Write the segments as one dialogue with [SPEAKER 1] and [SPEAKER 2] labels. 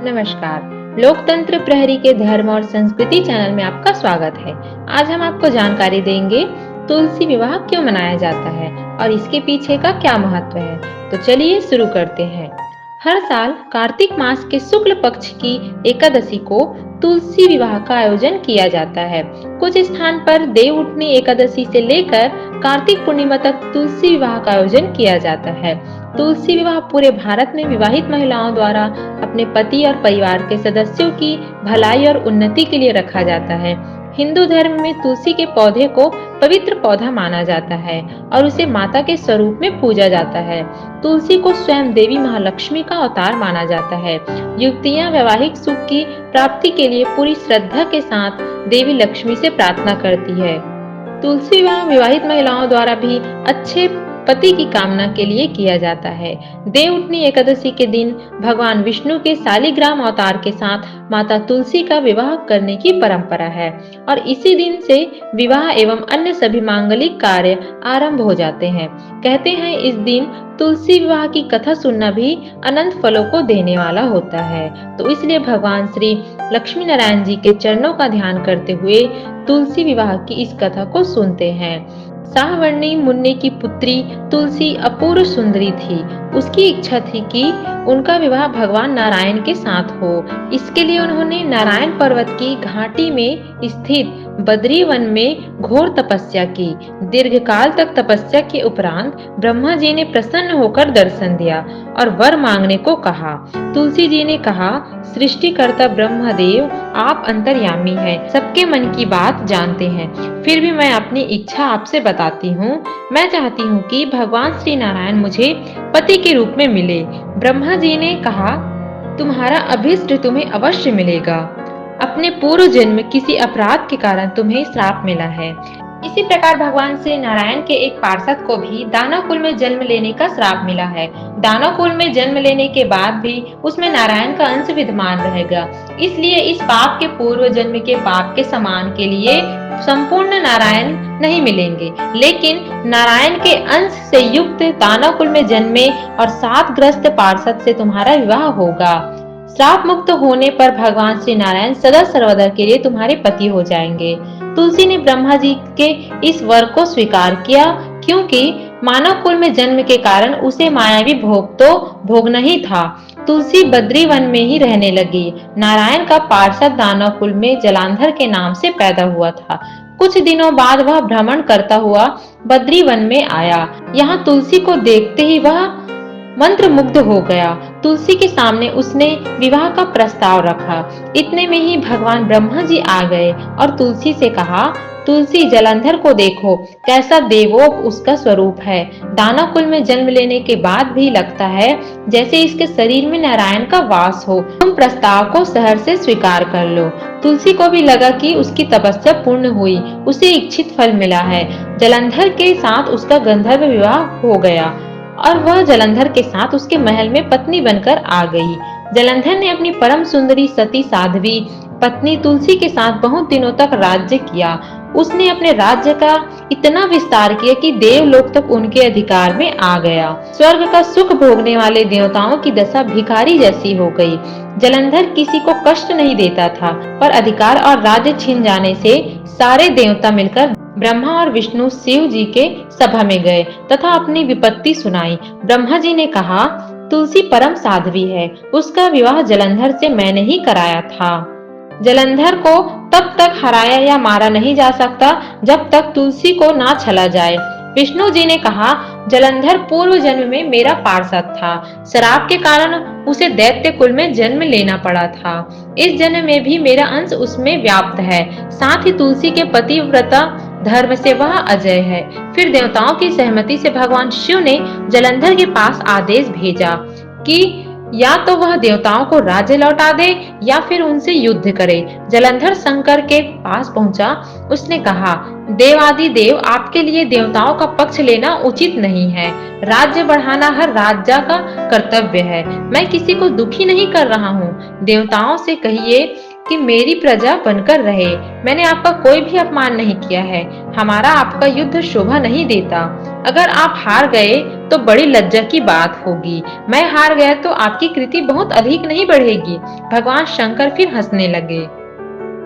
[SPEAKER 1] नमस्कार। लोकतंत्र प्रहरी के धर्म और संस्कृति चैनल में आपका स्वागत है। आज हम आपको जानकारी देंगे तुलसी विवाह क्यों मनाया जाता है और इसके पीछे का क्या महत्व है। तो चलिए शुरू करते हैं। हर साल कार्तिक मास के शुक्ल पक्ष की एकादशी को तुलसी विवाह का आयोजन किया जाता है। कुछ स्थान पर देव उठनी एकादशी से लेकर कार्तिक पूर्णिमा तक तुलसी विवाह का आयोजन किया जाता है। तुलसी विवाह पूरे भारत में विवाहित महिलाओं द्वारा अपने पति और परिवार के सदस्यों की भलाई और उन्नति के लिए रखा जाता है। हिंदू धर्म में तुलसी के पौधे को पवित्र पौधा माना जाता है और उसे माता के स्वरूप में पूजा जाता है। तुलसी को स्वयं देवी महालक्ष्मी का अवतार माना जाता है। युवतियां वैवाहिक सुख की प्राप्ति के लिए पूरी श्रद्धा के साथ देवी लक्ष्मी से प्रार्थना करती है। तुलसी विवाह विवाहित महिलाओं द्वारा भी अच्छे पति की कामना के लिए किया जाता है। देव उठनी एकादशी के दिन भगवान विष्णु के शालिग्राम अवतार के साथ माता तुलसी का विवाह करने की परंपरा है और इसी दिन से विवाह एवं अन्य सभी मांगलिक कार्य आरंभ हो जाते हैं। कहते हैं इस दिन तुलसी विवाह की कथा सुनना भी अनंत फलों को देने वाला होता है। तो इसलिए भगवान श्री लक्ष्मी नारायण जी के चरणों का ध्यान करते हुए तुलसी विवाह की इस कथा को सुनते हैं। साहवर्णी मुन्ने की पुत्री तुलसी अपूर्व सुंदरी थी। उसकी इच्छा थी कि उनका विवाह भगवान नारायण के साथ हो। इसके लिए उन्होंने नारायण पर्वत की घाटी में स्थित बद्री वन में घोर तपस्या की। दीर्घ काल तक तपस्या के उपरांत ब्रह्मा जी ने प्रसन्न होकर दर्शन दिया और वर मांगने को कहा। तुलसी जी ने कहा, सृष्टिकर्ता ब्रह्मदेव आप अंतर्यामी हैं, सबके मन की बात जानते हैं। फिर भी मैं अपनी इच्छा आपसे बताती हूँ। मैं चाहती हूँ कि भगवान श्री नारायण मुझे पति के रूप में मिले। ब्रह्मा जी ने कहा, तुम्हारा अभीष्ट तुम्हें अवश्य मिलेगा। अपने पूर्व जन्म किसी अपराध के कारण तुम्हें श्राप मिला है। इसी प्रकार भगवान श्री नारायण के एक पार्षद को भी दानव कुल में जन्म लेने का श्राप मिला है। दानव कुल में जन्म लेने के बाद भी उसमें नारायण का अंश विद्यमान रहेगा। इसलिए इस पाप के पूर्व जन्म के पाप के समान के लिए संपूर्ण नारायण नहीं मिलेंगे, लेकिन नारायण के अंश से युक्त दानव कुल में जन्मे और शापग्रस्त पार्षद से तुम्हारा विवाह होगा। श्राप मुक्त होने पर भगवान श्री नारायण सदा सर्वदा के लिए तुम्हारे पति हो जाएंगे। तुलसी ने ब्रह्मा जी के इस वर को स्वीकार किया, क्योंकि मानव कुल में जन्म के कारण उसे मायावी भोग तो भोगना ही था। तुलसी बद्री वन में ही रहने लगी। नारायण का पार्षद दानव कुल में जलांधर के नाम से पैदा हुआ था। कुछ दिनों बाद वह भ्रमण करता हुआ बद्री वन में आया। यहाँ तुलसी को देखते ही वह मंत्र मुग्ध हो गया। तुलसी के सामने उसने विवाह का प्रस्ताव रखा। इतने में ही भगवान ब्रह्मा जी आ गए और तुलसी से कहा, तुलसी जलंधर को देखो, कैसा देवों उसका स्वरूप है। दानव कुल में जन्म लेने के बाद भी लगता है जैसे इसके शरीर में नारायण का वास हो। तुम प्रस्ताव को सहर से स्वीकार कर लो। तुलसी को भी लगा कि उसकी तपस्या पूर्ण हुई, उसे इच्छित फल मिला है। जलंधर के साथ उसका गंधर्व विवाह हो गया और वह जलंधर के साथ उसके महल में पत्नी बनकर आ गई। जलंधर ने अपनी परम सुंदरी सती साध्वी पत्नी तुलसी के साथ बहुत दिनों तक राज्य किया। उसने अपने राज्य का इतना विस्तार किया कि देवलोक तक उनके अधिकार में आ गया। स्वर्ग का सुख भोगने वाले देवताओं की दशा भिखारी जैसी हो गई। जलंधर किसी को कष्ट नहीं देता था, पर अधिकार और राज्य छिन जाने से सारे देवता मिलकर ब्रह्मा और विष्णु शिव जी के सभा में गए तथा अपनी विपत्ति सुनाई। ब्रह्मा जी ने कहा, तुलसी परम साध्वी है, उसका विवाह जलंधर से मैंने ही कराया था। जलंधर को तब तक हराया या मारा नहीं जा सकता जब तक तुलसी को ना छला जाए। विष्णु जी ने कहा, जलंधर पूर्व जन्म में मेरा पार्षद था। श्राप के कारण उसे दैत्य कुल में जन्म लेना पड़ा था। इस जन्म में भी मेरा अंश उसमें व्याप्त है। साथ ही तुलसी के पतिव्रता धर्म से वह अजय है। फिर देवताओं की सहमति से भगवान शिव ने जलंधर के पास आदेश भेजा कि या तो वह देवताओं को राज्य लौटा दे या फिर उनसे युद्ध करे। जलंधर शंकर के पास पहुंचा। उसने कहा, देवादि देव आपके लिए देवताओं का पक्ष लेना उचित नहीं है। राज्य बढ़ाना हर राजा का कर्तव्य है। मैं किसी को दुखी नहीं कर रहा हूँ। देवताओं से कहिए कि मेरी प्रजा बनकर रहे। मैंने आपका कोई भी अपमान नहीं किया है। हमारा आपका युद्ध शोभा नहीं देता। अगर आप हार गए तो बड़ी लज्जा की बात होगी। मैं हार गया तो आपकी कृति बहुत अधिक नहीं बढ़ेगी। भगवान शंकर फिर हंसने लगे।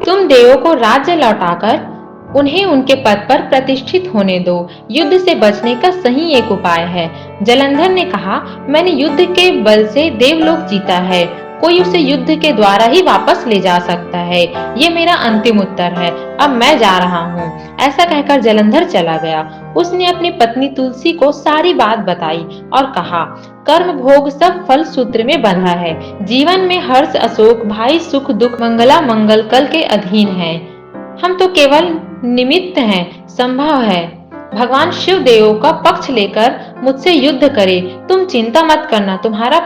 [SPEAKER 1] तुम देवों को राज्य लौटाकर उन्हें उनके पद पर प्रतिष्ठित होने दो। युद्ध से बचने का सही एक उपाय है। जलंधर ने कहा, मैंने युद्ध के बल से देवलोक जीता है। कोई उसे युद्ध के द्वारा ही वापस ले जा सकता है। ये मेरा अंतिम उत्तर है। अब मैं जा रहा हूँ। ऐसा कहकर जलंधर चला गया। उसने अपनी पत्नी तुलसी को सारी बात बताई और कहा, कर्म भोग सब फल सूत्र में बंधा है। जीवन में हर्ष अशोक भाई सुख दुख मंगला मंगल कल के अधीन है। हम तो केवल निमित्त हैं, संभव है भगवान शिव देवों का पक्ष लेकर मुझसे युद्ध करे। तुम चिंता मत करना, तुम्हारा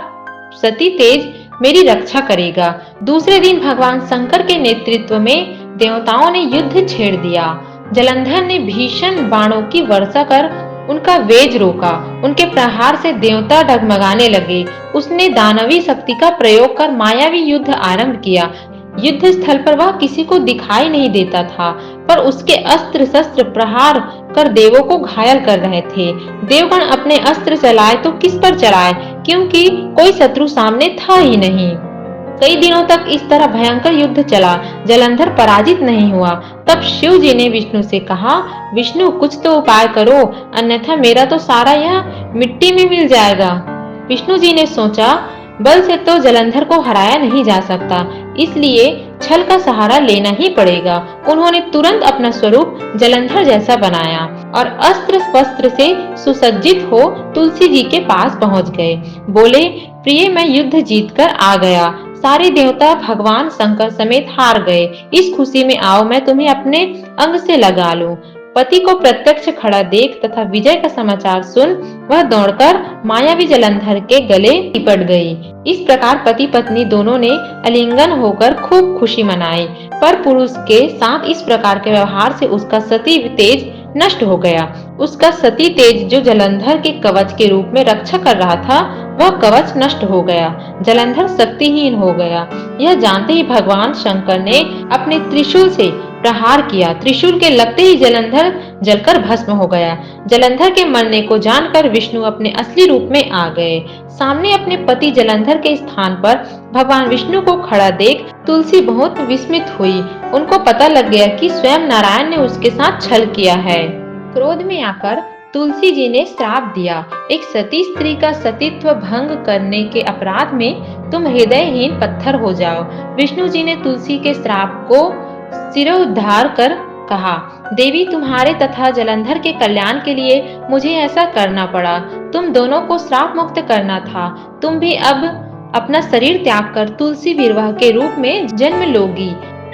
[SPEAKER 1] सती तेज मेरी रक्षा करेगा। दूसरे दिन भगवान शंकर के नेतृत्व में देवताओं ने युद्ध छेड़ दिया। जलंधर ने भीषण बाणों की वर्षा कर उनका वेग रोका। उनके प्रहार से देवता डगमगाने लगे। उसने दानवी शक्ति का प्रयोग कर मायावी युद्ध आरंभ किया। युद्ध स्थल पर वह किसी को दिखाई नहीं देता था, पर उसके अस्त्र शस्त्र प्रहार कर देवों को घायल कर रहे थे। देवगण अपने अस्त्र चलाए तो किस पर चलाए, क्योंकि कोई शत्रु सामने था ही नहीं। कई दिनों तक इस तरह भयंकर युद्ध चला। जलंधर पराजित नहीं हुआ। तब शिव जी ने विष्णु से कहा, विष्णु कुछ तो उपाय करो, अन्यथा मेरा तो सारा यह मिट्टी में मिल जाएगा। विष्णु जी ने सोचा, बल से तो जलंधर को हराया नहीं जा सकता, इसलिए छल का सहारा लेना ही पड़ेगा। उन्होंने तुरंत अपना स्वरूप जलंधर जैसा बनाया और अस्त्र शस्त्र से सुसज्जित हो तुलसी जी के पास पहुंच गए। बोले, प्रिय मैं युद्ध जीतकर आ गया। सारे देवता भगवान शंकर समेत हार गए। इस खुशी में आओ, मैं तुम्हें अपने अंग से लगा लूं। पति को प्रत्यक्ष खड़ा देख तथा विजय का समाचार सुन वह दौड़कर मायावी जलंधर के गले लिपट गई। इस प्रकार पति पत्नी दोनों ने आलिंगन होकर खूब खुशी मनाई। पर पुरुष के साथ इस प्रकार के व्यवहार से उसका सती तेज नष्ट हो गया। उसका सती तेज जो जलंधर के कवच के रूप में रक्षा कर रहा था, वह कवच नष्ट हो गया। जलंधर शक्तिहीन हो गया। यह जानते ही भगवान शंकर ने अपने त्रिशूल से प्रहार किया। त्रिशूल के लगते ही जलंधर जलकर भस्म हो गया। जलंधर के मरने को जानकर विष्णु अपने असली रूप में आ गए। सामने अपने पति जलंधर के स्थान पर भगवान विष्णु को खड़ा देख तुलसी बहुत विस्मित हुई। उनको पता लग गया कि स्वयं नारायण ने उसके साथ छल किया है। क्रोध में आकर तुलसी जी ने श्राप दिया, एक सती स्त्री का सतीत्व भंग करने के अपराध में तुम हृदयहीन पत्थर हो जाओ। विष्णु जी ने तुलसी के श्राप को सिरोद्धार कर कहा, देवी तुम्हारे तथा जलंधर के कल्याण के लिए मुझे ऐसा करना पड़ा। तुम दोनों को श्राप मुक्त करना था। तुम भी अब अपना शरीर त्याग कर तुलसी विरह के रूप में जन्म लोगी।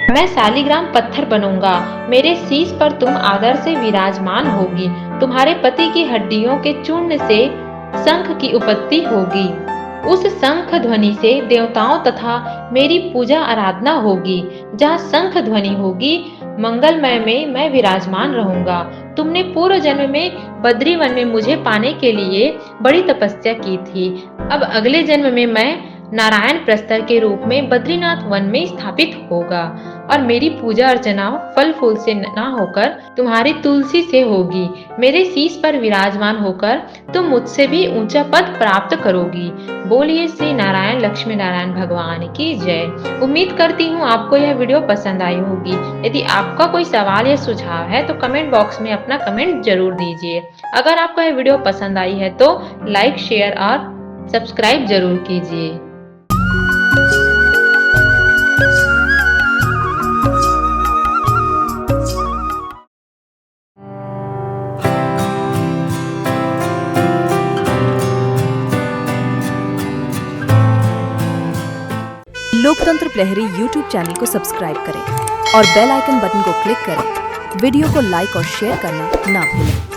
[SPEAKER 1] मैं शालिग्राम पत्थर बनूंगा। मेरे शीश पर तुम आदर से विराजमान होगी। तुम्हारे पति की हड्डियों के चूर्ण से शंख की उत्पत्ति होगी। उस शंख ध्वनि से देवताओं तथा मेरी पूजा आराधना होगी। जहाँ शंख ध्वनि होगी मंगलमय में मैं विराजमान रहूंगा। तुमने पूर्व जन्म में बद्री वन में मुझे पाने के लिए बड़ी तपस्या की थी। अब अगले जन्म में मैं नारायण प्रस्तर के रूप में बद्रीनाथ वन में स्थापित होगा और मेरी पूजा अर्चना फल फूल से न होकर तुम्हारी तुलसी से होगी। मेरे शीश पर विराजमान होकर तुम मुझसे भी ऊंचा पद प्राप्त करोगी। बोलिए श्री नारायण लक्ष्मी नारायण भगवान की जय। उम्मीद करती हूँ आपको यह वीडियो पसंद आई होगी। यदि आपका कोई सवाल या सुझाव है तो कमेंट बॉक्स में अपना कमेंट जरूर दीजिए। अगर आपको यह वीडियो पसंद आई है तो लाइक शेयर और सब्सक्राइब जरूर कीजिए।
[SPEAKER 2] लोकतंत्र प्रहरी YouTube चैनल को सब्सक्राइब करें और बेल आइकन बटन को क्लिक करें। वीडियो को लाइक और शेयर करना ना भूलें।